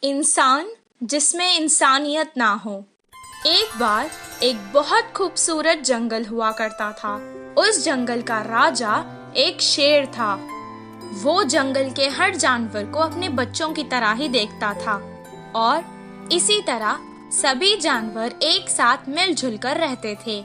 इंसान जिसमें इंसानियत ना हो। एक बार एक बहुत खूबसूरत जंगल हुआ करता था। उस जंगल का राजा एक शेर था। वो जंगल के हर जानवर को अपने बच्चों की तरह ही देखता था और इसी तरह सभी जानवर एक साथ मिलजुल कर रहते थे।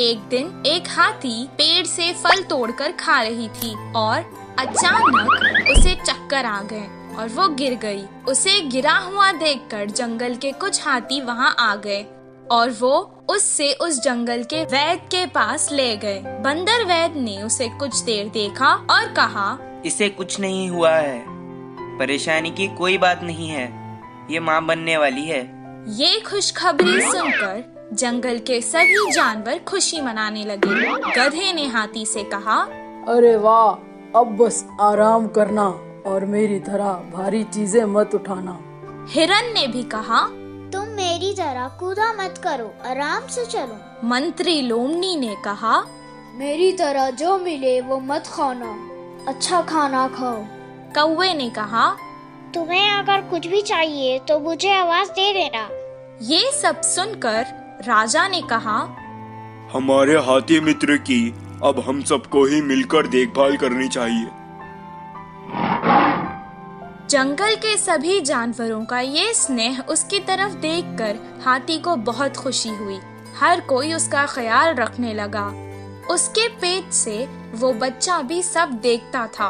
एक दिन एक हाथी पेड़ से फल तोड़कर खा रही थी और अचानक उसे चक्कर आ गए और वो गिर गई। उसे गिरा हुआ देखकर जंगल के कुछ हाथी वहाँ आ गए और वो उससे उस जंगल के वैद्य के पास ले गए। बंदर वैद्य ने उसे कुछ देर देखा और कहा, इसे कुछ नहीं हुआ है, परेशानी की कोई बात नहीं है, ये माँ बनने वाली है। ये खुशखबरी सुनकर जंगल के सभी जानवर खुशी मनाने लगे। गधे ने हाथी से कहा, अरे वाह, अब बस आराम करना और मेरी तरह भारी चीजें मत उठाना। हिरन ने भी कहा, तुम मेरी तरह कूदा मत करो, आराम से चलो। मंत्री लोमनी ने कहा, मेरी तरह जो मिले वो मत खाना, अच्छा खाना खाओ। कौवे ने कहा, तुम्हें अगर कुछ भी चाहिए तो मुझे आवाज दे देना। ये सब सुनकर राजा ने कहा, हमारे हाथी मित्र की अब हम सबको ही मिलकर देखभाल करनी चाहिए। जंगल के सभी जानवरों का ये स्नेह उसकी तरफ देखकर हाथी को बहुत खुशी हुई। हर कोई उसका ख्याल रखने लगा। उसके पेट से वो बच्चा भी सब देखता था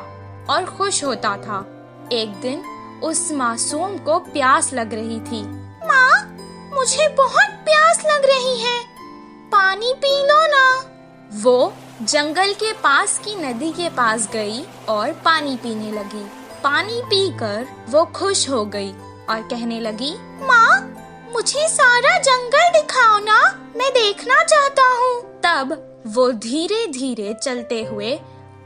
और खुश होता था। एक दिन उस मासूम को प्यास लग रही थी। माँ, मुझे बहुत प्यास लग रही है, पानी पी लो ना। वो जंगल के पास की नदी के पास गई और पानी पीने लगी। पानी पीकर वो खुश हो गई और कहने लगी, माँ, मुझे सारा जंगल दिखाओ ना, मैं देखना चाहता हूँ। तब वो धीरे धीरे चलते हुए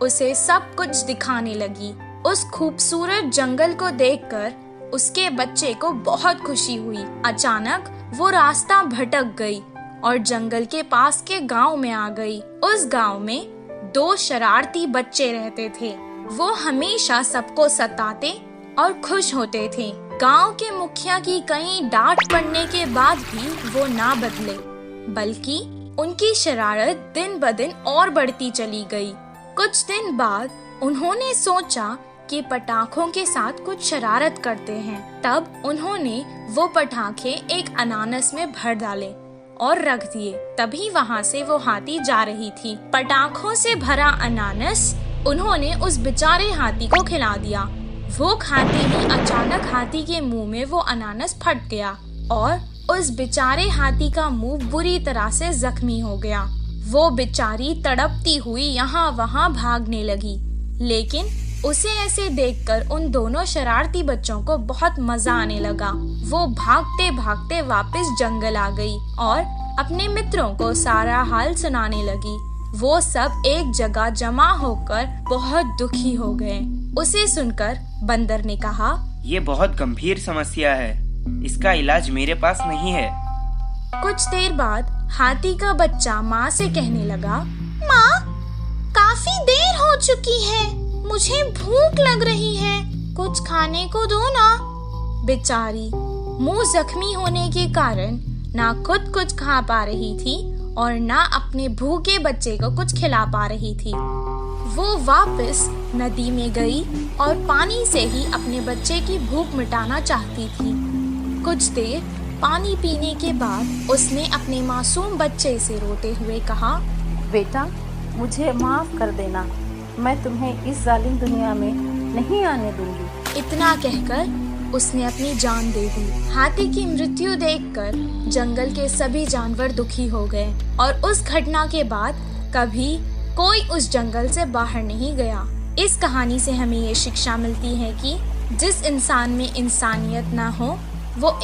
उसे सब कुछ दिखाने लगी। उस खूबसूरत जंगल को देखकर उसके बच्चे को बहुत खुशी हुई। अचानक वो रास्ता भटक गई और जंगल के पास के गांव में आ गई। उस गांव में 2 शरारती बच्चे रहते थे। वो हमेशा सबको सताते और खुश होते थे। गांव के मुखिया की कई डांट पड़ने के बाद भी वो ना बदले, बल्कि उनकी शरारत दिन ब दिन और बढ़ती चली गई। कुछ दिन बाद उन्होंने सोचा कि पटाखों के साथ कुछ शरारत करते हैं। तब उन्होंने वो पटाखे एक अनानास में भर डाले और रख दिए। तभी वहाँ से वो हाथी जा रही थी। पटाखों से भरा अनानास उन्होंने उस बेचारे हाथी को खिला दिया। वो खाते ही अचानक हाथी के मुंह में वो अनानास फट गया और उस बेचारे हाथी का मुंह बुरी तरह से जख्मी हो गया। वो बेचारी तड़पती हुई यहाँ वहाँ भागने लगी, लेकिन उसे ऐसे देखकर उन दोनों शरारती बच्चों को बहुत मजा आने लगा। वो भागते भागते वापस जंगल आ गई और अपने मित्रों को सारा हाल सुनाने लगी। वो सब एक जगह जमा होकर बहुत दुखी हो गए। उसे सुनकर बंदर ने कहा, ये बहुत गंभीर समस्या है, इसका इलाज मेरे पास नहीं है। कुछ देर बाद हाथी का बच्चा माँ से कहने लगा, माँ, काफी देर हो चुकी है, मुझे भूख लग रही है, कुछ खाने को दो ना। बेचारी मुंह जख्मी होने के कारण ना खुद कुछ खा पा रही थी और ना अपने भूखे बच्चे को कुछ खिला पा रही थी। वो वापस नदी में गई और पानी से ही अपने बच्चे की भूख मिटाना चाहती थी। कुछ देर पानी पीने के बाद उसने अपने मासूम बच्चे से रोते हुए कहा, बेटा, मुझे माफ कर देना, मैं तुम्हें इस जालिम दुनिया में नहीं आने दूंगी। इतना कहकर उसने अपनी जान दे दी। हाथी की मृत्यु देखकर जंगल के सभी जानवर दुखी हो गए और उस घटना के बाद कभी कोई उस जंगल से बाहर नहीं गया। इस कहानी से हमें ये शिक्षा मिलती है कि जिस इंसान में इंसानियत ना हो वो